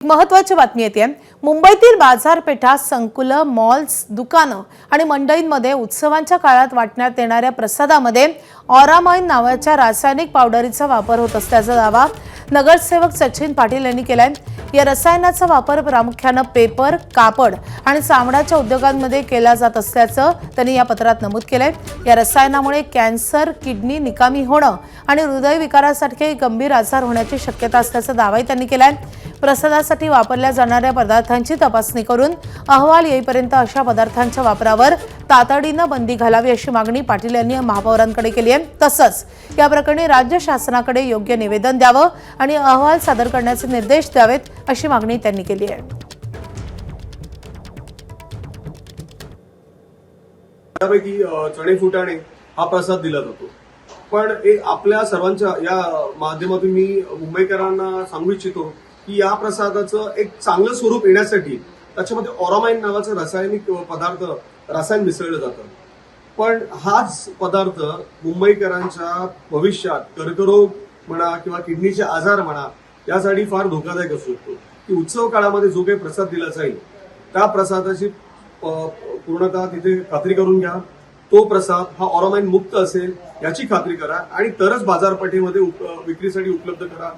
महत्त्वाची बातमी येते। मुंबईतील बाजारपेठा, संकुलं, मॉल्स, दुकानं आणि मंडईंमध्ये उत्सवांच्या काळात वाटण्यात येणाऱ्या प्रसादामध्ये ऑरामाइन नावाच्या रासायनिक पावडरीचा वापर होत असल्याचा दावा नगरसेवक सचिन पाटील यांनी केलाय। या रसायनाचा वापर प्रामुख्याने पेपर, कापड आणि चामड्याच्या उद्योगांमध्ये केला जात असल्याचं त्यांनी या पत्रात नमूद केलंय। या रसायनामुळे कॅन्सर, किडनी निकामी होणं आणि हृदयविकारासारखे गंभीर आजार होण्याची शक्यता असल्याचा दावाही त्यांनी केलाय। प्रसादासाठी वापरल्या जाणाऱ्या पदार्थांची तपासणी करून अहवाल येईपर्यंत अशा पदार्थांच्या वापरावर तातडीने बंदी घालावी अशी मागणी पाटील यांनी महापौरांकडे केली आहे। तसंच या प्रकरणी राज्य शासनाकडे योग्य निवेदन द्यावं आणि अहवाल सादर करण्याचे निर्देश द्यावेत अशी मागणी त्यांनी केली आहे। त्यापैकी चणे फुटाणे हा प्रसाद दिला जातो, पण एक आपल्या सर्वांच्या या माध्यमातून मी मुंबईकरांना सांगू इच्छितो की या प्रसादाचं एक चांगलं स्वरूप येण्यासाठी त्याच्यामध्ये ऑरामाइन नावाचं रासायनिक रसायन मिसळलं जातं। पण हाच पदार्थ मुंबईकरांच्या भविष्यात कर्करोग म्हणा किंवा किडनीचे आजार म्हणा यासाठी फार धोकादायक असू शकतो। की उत्सव काळामध्ये जो काही प्रसाद दिला जाईल त्या प्रसादाची पूर्णतः तिथे खात्री करून घ्या। तो प्रसाद हा ऑरामाइन मुक्त असेल याची खात्री करा आणि तरच बाजारपेठेमध्ये विक्रीसाठी उपलब्ध करा।